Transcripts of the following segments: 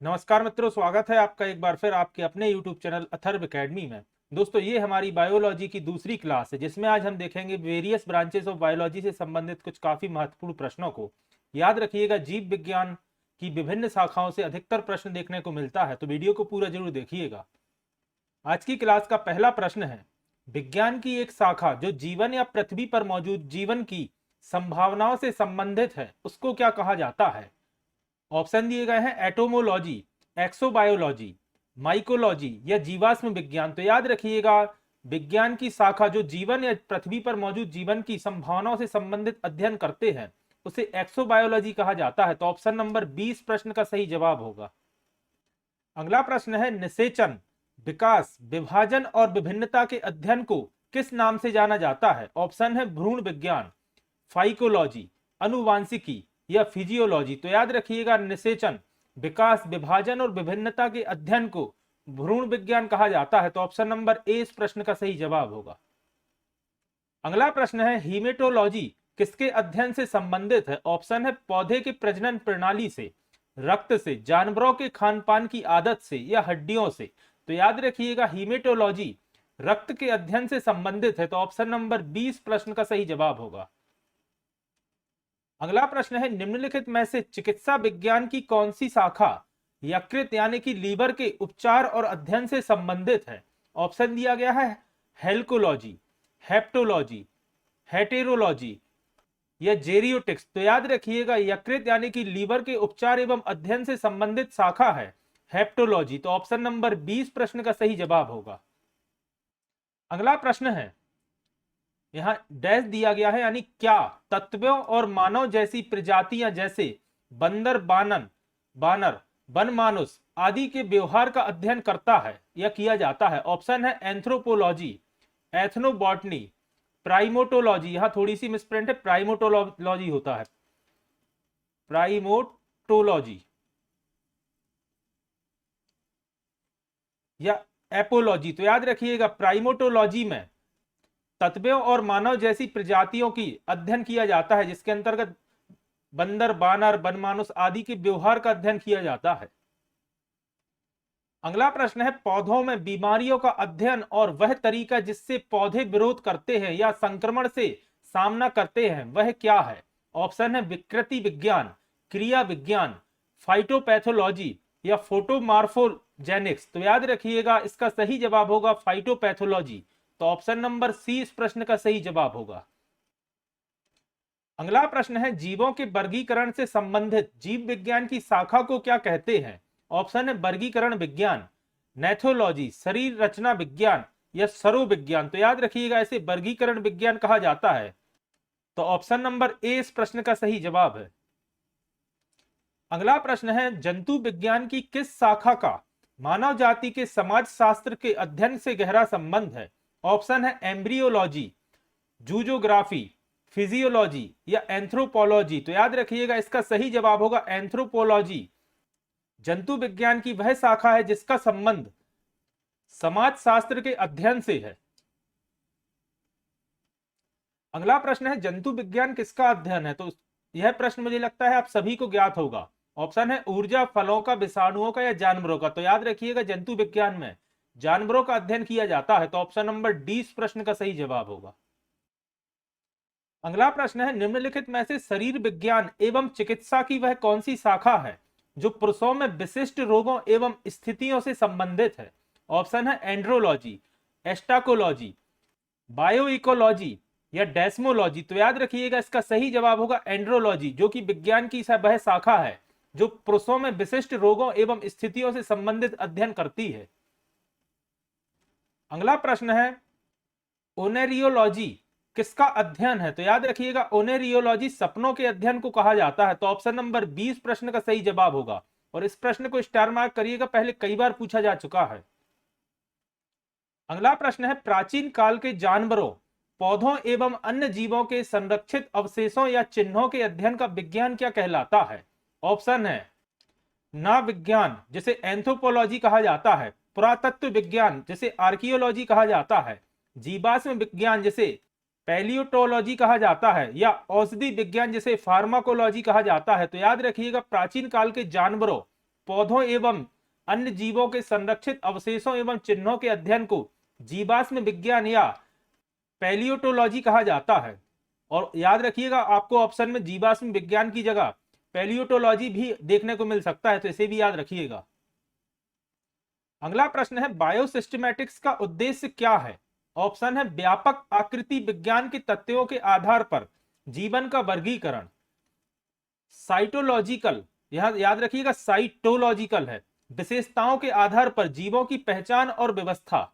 नमस्कार मित्रों, स्वागत है आपका एक बार फिर आपके अपने YouTube चैनल अथर्व एकेडमी में। दोस्तों, ये हमारी बायोलॉजी की दूसरी क्लास है जिसमें आज हम देखेंगे वेरियस ब्रांचेस ऑफ बायोलॉजी से संबंधित कुछ काफी महत्वपूर्ण प्रश्नों को। याद रखिएगा, जीव विज्ञान की विभिन्न शाखाओं से अधिकतर प्रश्न देखने को मिलता है, तो वीडियो को पूरा जरूर देखिएगा। आज की क्लास का पहला प्रश्न है, विज्ञान की एक शाखा जो जीवन या पृथ्वी पर मौजूद जीवन की संभावनाओं से संबंधित है, उसको क्या कहा जाता है? ऑप्शन दिए गए हैं एटोमोलॉजी, एक्सोबायोलॉजी, माइकोलॉजी या जीवाश्म विज्ञान। तो याद रखिएगा, विज्ञान की शाखा जो जीवन या पृथ्वी पर मौजूद जीवन की संभावनाओं से संबंधित अध्ययन करते हैं उसे एक्सोबायोलॉजी कहा जाता है। तो ऑप्शन नंबर 20 प्रश्न का सही जवाब होगा। अगला प्रश्न है, निषेचन, विकास, विभाजन और विभिन्नता के अध्ययन को किस नाम से जाना जाता है? ऑप्शन है भ्रूण विज्ञान, फाइकोलॉजी, अनुवांशिकी या फिजियोलॉजी। तो याद रखिएगा, निषेचन, विकास, विभाजन और विभिन्नता के अध्ययन को भ्रूण विज्ञान कहा जाता है। तो ऑप्शन नंबर ए इस प्रश्न का सही जवाब होगा। अगला प्रश्न है, हीमेटोलॉजी किसके अध्ययन से संबंधित है? ऑप्शन है पौधे के प्रजनन प्रणाली से, रक्त से, जानवरों के खान पान की आदत से या हड्डियों से। तो याद रखिएगा, हीमेटोलॉजी रक्त के अध्ययन से संबंधित है। तो ऑप्शन नंबर 20 प्रश्न का सही जवाब होगा। अगला प्रश्न है, निम्नलिखित में से चिकित्सा विज्ञान की कौन सी शाखा यकृत यानी कि लीवर के उपचार और अध्ययन से संबंधित है? ऑप्शन दिया गया है हेल्कोलॉजी, हेप्टोलॉजी, हेटेरोलॉजी या जेरियोटिक्स। तो याद रखिएगा, यकृत यानी कि लीवर के उपचार एवं अध्ययन से संबंधित शाखा है हेप्टोलॉजी। तो ऑप्शन नंबर 20 प्रश्न का सही जवाब होगा। अगला प्रश्न है, यहां डैश दिया गया है, यानी क्या तत्वों और मानव जैसी प्रजातियां जैसे बंदर, बानर, बनमानुस आदि के व्यवहार का अध्ययन करता है या किया जाता है? ऑप्शन है एंथ्रोपोलॉजी, एथनोबॉटनी, प्राइमोटोलॉजी। यहां थोड़ी सी मिसप्रिंट है, प्राइमोटोलॉजी होता है, प्राइमोटोलॉजी या एपोलॉजी। तो याद रखिएगा, प्राइमोटोलॉजी में तत्वों और मानव जैसी प्रजातियों की अध्ययन किया जाता है, जिसके अंतर्गत बंदर, बानर, बनमानुस आदि के व्यवहार का अध्ययन किया जाता है। अगला प्रश्न है, पौधों में बीमारियों का अध्ययन और वह तरीका जिससे पौधे विरोध करते हैं या संक्रमण से सामना करते हैं, वह क्या है? ऑप्शन है विकृति विज्ञान, क्रिया विज्ञान, फाइटोपैथोलॉजी या फोटोमार्फोजेनिक्स। तो याद रखिएगा, इसका सही जवाब होगा फाइटोपैथोलॉजी। तो ऑप्शन नंबर सी इस प्रश्न का सही जवाब होगा। अगला प्रश्न है, जीवों के वर्गीकरण से संबंधित जीव विज्ञान की शाखा को क्या कहते हैं? ऑप्शन है वर्गीकरण विज्ञान, नेथोलॉजी, शरीर रचना विज्ञान या सरोविज्ञान। तो याद रखिएगा, इसे वर्गीकरण विज्ञान कहा जाता है। तो ऑप्शन नंबर ए इस प्रश्न का सही जवाब है। अगला प्रश्न है, जंतु विज्ञान की किस शाखा का मानव जाति के समाज शास्त्र के अध्ययन से गहरा संबंध है? ऑप्शन है एम्ब्रियोलॉजी, जूजोग्राफी, फिजियोलॉजी या एंथ्रोपोलॉजी। तो याद रखिएगा, इसका सही जवाब होगा एंथ्रोपोलॉजी। जंतु विज्ञान की वह शाखा है जिसका संबंध समाज शास्त्र के अध्ययन से है। अगला प्रश्न है, जंतु विज्ञान किसका अध्ययन है? तो यह प्रश्न मुझे लगता है आप सभी को ज्ञात होगा। ऑप्शन है ऊर्जा, फलों का, विषाणुओं का या जानवरों का। तो याद रखिएगा, जंतु विज्ञान में जानवरों का अध्ययन किया जाता है। तो ऑप्शन नंबर डी इस प्रश्न का सही जवाब होगा। अगला प्रश्न है, निम्नलिखित में से शरीर विज्ञान एवं चिकित्सा की वह कौन सी शाखा है जो पुरुषों में विशिष्ट रोगों एवं स्थितियों से संबंधित है? ऑप्शन है एंड्रोलॉजी, एस्टाकोलॉजी, बायोइकोलॉजी या डेस्मोलॉजी। तो याद रखिएगा, इसका सही जवाब होगा एंड्रोलॉजी, जो कि विज्ञान की वह शाखा है जो पुरुषों में विशिष्ट रोगों एवं स्थितियों से संबंधित अध्ययन करती है। अगला प्रश्न है, ओनेरियोलॉजी किसका अध्ययन है? तो याद रखिएगा, ओनेरियोलॉजी सपनों के अध्ययन को कहा जाता है। तो ऑप्शन नंबर 20 प्रश्न का सही जवाब होगा। और इस प्रश्न को स्टार मार्क करिएगा, पहले कई बार पूछा जा चुका है। अगला प्रश्न है, प्राचीन काल के जानवरों, पौधों एवं अन्य जीवों के संरक्षित अवशेषों या चिन्हों के अध्ययन का विज्ञान क्या कहलाता है? ऑप्शन है ना विज्ञान, जिसे एंथ्रोपोलॉजी कहा जाता है, पुरातत्व विज्ञान जिसे आर्कियोलॉजी कहा जाता है, जीवाश्म विज्ञान जिसे पैलियोटोलॉजी कहा जाता है, या औषधि विज्ञान जिसे फार्माकोलॉजी कहा जाता है। तो याद रखिएगा, प्राचीन काल के जानवरों, पौधों एवं अन्य जीवों के संरक्षित अवशेषों एवं चिन्हों के अध्ययन को जीवाश्म विज्ञान या पैलियोटोलॉजी कहा जाता है। और याद रखिएगा, आपको ऑप्शन में जीवाश्म विज्ञान की जगह पैलियोटोलॉजी भी देखने को मिल सकता है, तो इसे भी याद रखिएगा। अगला प्रश्न है, बायोसिस्टेमैटिक्स का उद्देश्य क्या है? ऑप्शन है व्यापक आकृति विज्ञान के तथ्यों के आधार पर जीवन का वर्गीकरण। साइटोलॉजिकल, यहां याद रखिएगा साइटोलॉजिकल है, विशेषताओं के आधार पर जीवों की पहचान और व्यवस्था।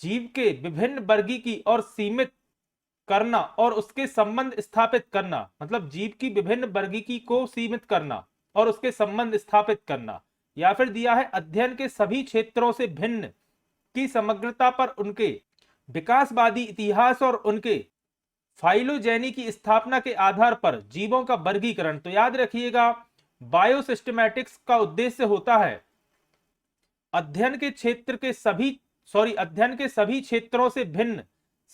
जीव के विभिन्न वर्गीकी और सीमित करना और उसके संबंध स्थापित करना, मतलब जीव की विभिन्न वर्गीकी को सीमित करना और उसके संबंध स्थापित करना। या फिर दिया है अध्ययन के सभी क्षेत्रों से भिन्न की समग्रता पर उनके विकासवादी इतिहास और उनके फाइलोजेनी की स्थापना के आधार पर जीवों का वर्गीकरण। तो याद रखिएगा, बायोसिस्टेमैटिक्स का उद्देश्य होता है अध्ययन के सभी क्षेत्रों से भिन्न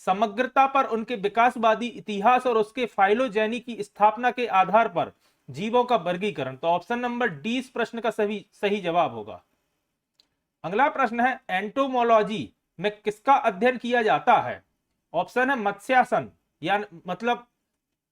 समग्रता पर उनके विकासवादी इतिहास और उसके फाइलोजेनी की स्थापना के आधार पर जीवों का वर्गीकरण। तो ऑप्शन नंबर डी इस प्रश्न का सही जवाब होगा। अगला प्रश्न है, एंटोमोलॉजी में किसका अध्ययन किया जाता है? ऑप्शन है मत्स्यासन या मतलब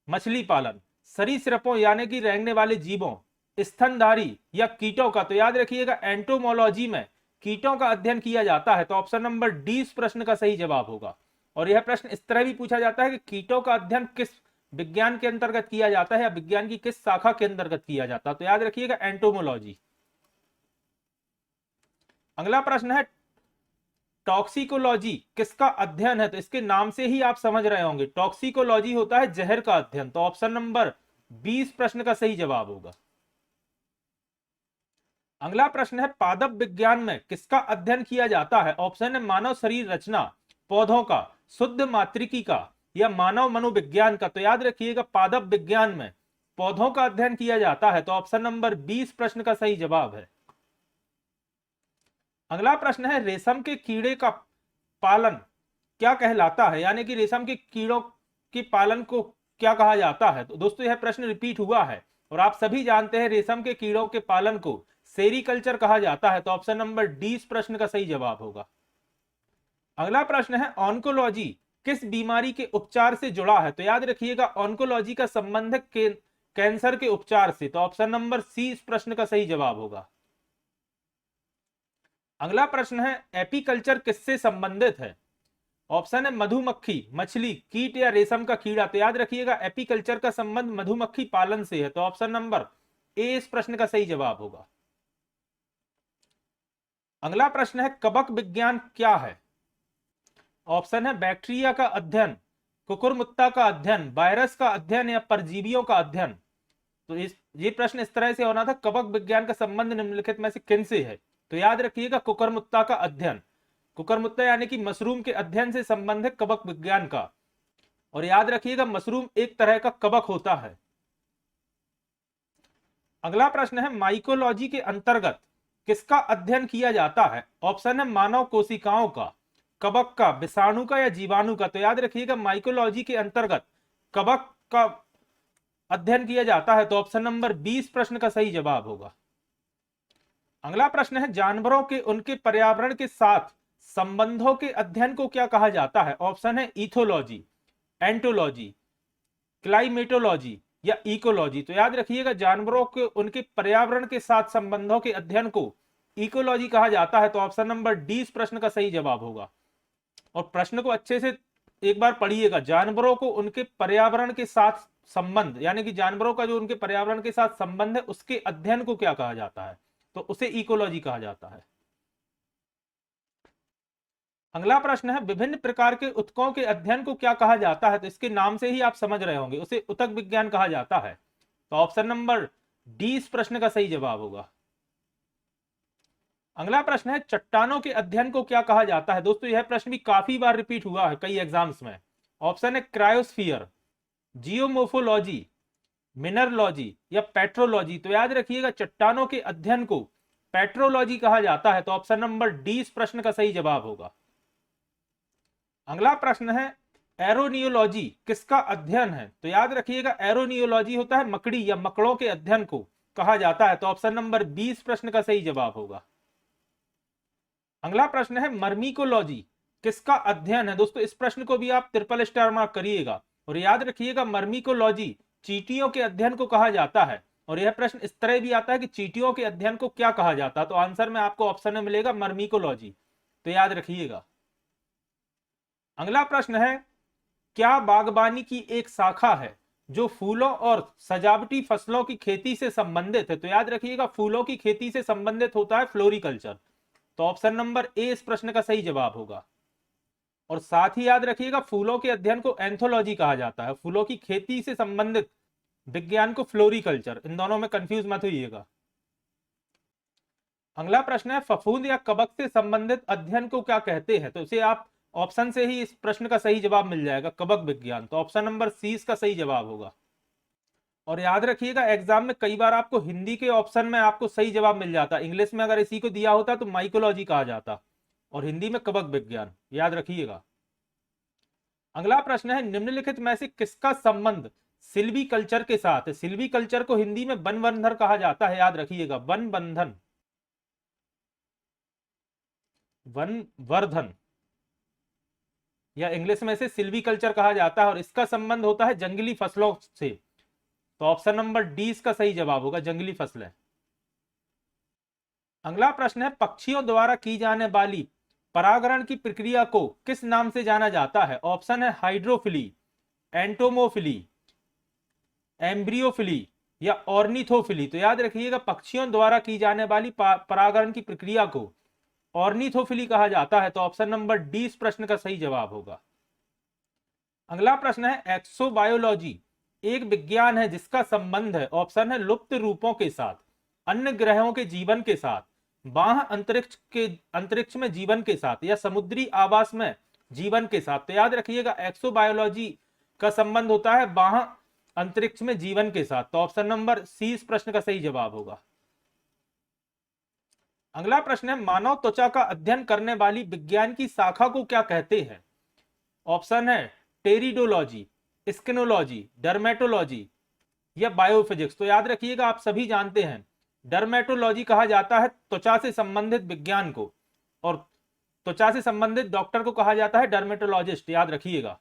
मछली पालन, सरीसृपों यानी कि रेंगने वाले जीवों, स्तनधारी या कीटों का। तो याद रखिएगा, एंटोमोलॉजी में कीटों का अध्ययन किया जाता है। तो ऑप्शन नंबर डी इस प्रश्न का सही जवाब होगा। और यह प्रश्न इस तरह भी पूछा जाता है कि कीटों का अध्ययन किस विज्ञान के अंतर्गत किया जाता है या विज्ञान की किस शाखा के अंतर्गत किया जाता है? तो याद रखिएगा एंटोमोलॉजी। अगला प्रश्न है, टॉक्सिकोलॉजी किसका अध्ययन है? तो इसके नाम से ही आप समझ रहे होंगे, टॉक्सिकोलॉजी होता है जहर का अध्ययन। तो ऑप्शन नंबर 20 प्रश्न का सही जवाब होगा। अगला प्रश्न है, पादप विज्ञान में किसका अध्ययन किया जाता है? ऑप्शन है मानव शरीर रचना, पौधों का, शुद्ध मात्रिकी का या मानव मनोविज्ञान का। तो याद रखिएगा, पादप विज्ञान में पौधों का अध्ययन किया जाता है। तो ऑप्शन नंबर 20 प्रश्न का सही जवाब है। अगला प्रश्न है, रेशम के कीड़े का पालन क्या कहलाता है? यानी कि रेशम के कीड़ों के पालन को क्या कहा जाता है? तो दोस्तों यह प्रश्न रिपीट हुआ है और आप सभी जानते हैं रेशम के कीड़ों के पालन को सेरीकल्चर कहा जाता है। तो ऑप्शन नंबर डी इस प्रश्न का सही जवाब होगा। अगला प्रश्न है, ऑन्कोलॉजी किस बीमारी के उपचार से जुड़ा है? तो याद रखिएगा, ऑन्कोलॉजी का संबंध कैंसर के उपचार से। तो ऑप्शन नंबर सी इस प्रश्न का सही जवाब होगा। अगला प्रश्न है, एपीकल्चर किससे संबंधित है? ऑप्शन है मधुमक्खी, मछली, कीट या रेशम का कीड़ा। तो याद रखिएगा, एपीकल्चर का संबंध मधुमक्खी पालन से है। तो ऑप्शन नंबर ए इस प्रश्न का सही जवाब होगा। अगला प्रश्न है, कवक विज्ञान क्या है? ऑप्शन है बैक्टीरिया का अध्ययन, कुकुरमुत्ता का अध्ययन, वायरस का अध्ययन या परजीवियों का अध्ययन। तो ये प्रश्न इस तरह से होना था, कवक विज्ञान का संबंध निम्नलिखित में से किन से है? तो याद रखिएगा, कुकुरमुत्ता का अध्ययन। कुकुरमुत्ता यानी कि मशरूम के अध्ययन से संबंध है कवक विज्ञान का। और याद रखिएगा, मशरूम एक तरह का कवक होता है। अगला प्रश्न है, माइकोलॉजी के अंतर्गत किसका अध्ययन किया जाता है? ऑप्शन है मानव कोशिकाओं का, कवक का, विषाणु का या जीवाणु का। तो याद रखिएगा, माइकोलॉजी के अंतर्गत कवक का अध्ययन किया जाता है। तो ऑप्शन नंबर 20 प्रश्न का सही जवाब होगा। अगला प्रश्न है, जानवरों के उनके पर्यावरण के साथ संबंधों के अध्ययन को क्या कहा जाता है? ऑप्शन है इथोलॉजी, एंटोलॉजी, क्लाइमेटोलॉजी या इकोलॉजी। तो याद रखिएगा, जानवरों के उनके पर्यावरण के साथ संबंधों के अध्ययन को इकोलॉजी कहा जाता है। तो ऑप्शन नंबर डी इस प्रश्न का सही जवाब होगा। और प्रश्न को अच्छे से एक बार पढ़िएगा, जानवरों को उनके पर्यावरण के साथ संबंध, यानी कि जानवरों का जो उनके पर्यावरण के साथ संबंध है उसके अध्ययन को क्या कहा जाता है? तो उसे इकोलॉजी कहा जाता है। अगला प्रश्न है, विभिन्न प्रकार के ऊतकों के अध्ययन को क्या कहा जाता है? तो इसके नाम से ही आप समझ रहे होंगे, उसे ऊतक विज्ञान कहा जाता है। तो ऑप्शन नंबर डी इस प्रश्न का सही जवाब होगा। अगला प्रश्न है, चट्टानों के अध्ययन को क्या कहा जाता है? दोस्तों यह प्रश्न भी काफी बार रिपीट हुआ है कई एग्जाम्स में। ऑप्शन है क्रायोस्फीयर, जियोमोर्फोलॉजी, मिनरलॉजी या पेट्रोलॉजी। तो याद रखिएगा, चट्टानों के अध्ययन को पेट्रोलॉजी कहा जाता है। तो ऑप्शन नंबर डी इस प्रश्न का सही जवाब होगा। अगला प्रश्न है, एरोनियोलॉजी किसका अध्ययन है? तो याद रखिएगा, एरोनियोलॉजी होता है मकड़ी या मकड़ों के अध्ययन को कहा जाता है? तो ऑप्शन नंबर 20 प्रश्न का सही जवाब होगा। अगला प्रश्न है मर्मिकोलॉजी किसका अध्ययन है? दोस्तों इस प्रश्न को भी आप ट्रिपल स्टार मार्क करिएगा और याद रखिएगा मर्मिकोलॉजी चींटियों के अध्ययन को कहा जाता है। और यह प्रश्न इस तरह भी आता है कि चींटियों के अध्ययन को क्या कहा जाता है? तो आंसर में आपको ऑप्शन में मिलेगा मर्मिकोलॉजी, तो याद रखिएगा। अगला प्रश्न है क्या बागवानी की एक शाखा है जो फूलों और सजावटी फसलों की खेती से संबंधित है? तो याद रखिएगा फूलों की खेती से संबंधित होता है फ्लोरिकल्चर, तो ऑप्शन नंबर ए इस प्रश्न का सही जवाब होगा। और साथ ही याद रखिएगा फूलों के अध्ययन को एंथोलॉजी कहा जाता है, फूलों की खेती से संबंधित विज्ञान को फ्लोरिकल्चर, इन दोनों में कंफ्यूज मत होइएगा। अगला प्रश्न है फफूंद या कवक से संबंधित अध्ययन को क्या कहते हैं? तो इसे आप ऑप्शन से ही इस प्रश्न का सही जवाब मिल जाएगा, कवक विज्ञान, तो ऑप्शन नंबर सी इसका सही जवाब होगा। और याद रखिएगा एग्जाम में कई बार आपको हिंदी के ऑप्शन में आपको सही जवाब मिल जाता, इंग्लिश में अगर इसी को दिया होता तो माइकोलॉजी कहा जाता और हिंदी में कवक विज्ञान, याद रखिएगा। अगला प्रश्न है निम्नलिखित में से किसका संबंध सिल्वी कल्चर के साथ है? सिल्वी कल्चर को हिंदी में वन बंधन कहा जाता है, याद रखिएगा वन बंधन, वन वर्धन, या इंग्लिश में से सिल्वी कल्चर कहा जाता है और इसका संबंध होता है जंगली फसलों से, तो ऑप्शन नंबर डी इसका सही जवाब होगा, जंगली फसलें। अगला प्रश्न है पक्षियों द्वारा की जाने वाली परागण की प्रक्रिया को किस नाम से जाना जाता है? ऑप्शन है हाइड्रोफिली, एंटोमोफिली, एम्ब्रियोफिली या ऑर्निथोफिली। तो याद रखिएगा पक्षियों द्वारा की जाने वाली परागण की प्रक्रिया को ऑर्निथोफिली कहा जाता है, तो ऑप्शन नंबर डी इस प्रश्न का सही जवाब होगा। अगला प्रश्न है एक्सोबायोलॉजी एक विज्ञान है जिसका संबंध है, ऑप्शन है लुप्त रूपों के साथ, अन्य ग्रहों के जीवन के साथ, बाह्य अंतरिक्ष में जीवन के साथ या समुद्री आवास में जीवन के साथ। तो याद रखिएगा एक्सोबायोलॉजी का संबंध होता है बाह्य अंतरिक्ष में जीवन के साथ, तो ऑप्शन नंबर सी इस प्रश्न का सही जवाब होगा। अगला प्रश्न है मानव त्वचा का अध्ययन करने वाली विज्ञान की शाखा को क्या कहते हैं? ऑप्शन है टेरिडोलॉजी, स्किनोलॉजी, डर्मेटोलॉजी या बायोफिजिक्स। तो याद रखिएगा आप सभी जानते हैं डर्मेटोलॉजी कहा जाता है त्वचा से संबंधित विज्ञान को, और त्वचा से संबंधित डॉक्टर को कहा जाता है डर्मेटोलॉजिस्ट, याद रखिएगा।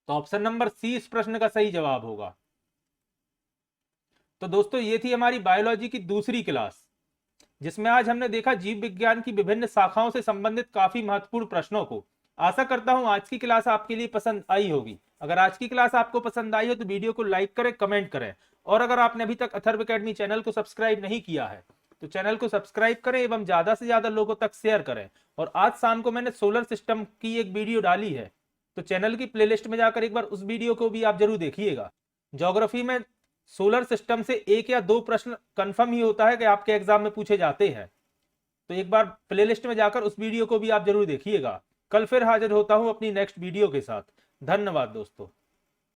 तो ऑप्शन नंबर सी इस प्रश्न का सही जवाब होगा। तो दोस्तों ये थी हमारी बायोलॉजी की दूसरी क्लास, जिसमें आज हमने देखा जीव विज्ञान की विभिन्न शाखाओं से संबंधित काफी महत्वपूर्ण प्रश्नों को। आशा करता हूं आज की क्लास आपके लिए पसंद आई होगी। अगर आज की क्लास आपको पसंद आई हो तो वीडियो को लाइक करें, कमेंट करें, और अगर आपने अभी तक अथर्व एकेडमी चैनल को सब्सक्राइब नहीं किया है तो चैनल को सब्सक्राइब करें एवं ज्यादा से ज्यादा लोगों तक शेयर करें। और आज शाम को मैंने सोलर सिस्टम की एक वीडियो डाली है, तो चैनल की प्लेलिस्ट में जाकर एक बार उस वीडियो को भी आप जरूर देखिएगा। ज्योग्राफी में सोलर सिस्टम से एक या दो प्रश्न कंफर्म ही होता है कि आपके एग्जाम में पूछे जाते हैं, तो एक बार प्लेलिस्ट में जाकर उस वीडियो को भी आप जरूर देखिएगा। कल फिर हाजिर होता हूं अपनी नेक्स्ट वीडियो के साथ। धन्यवाद दोस्तों।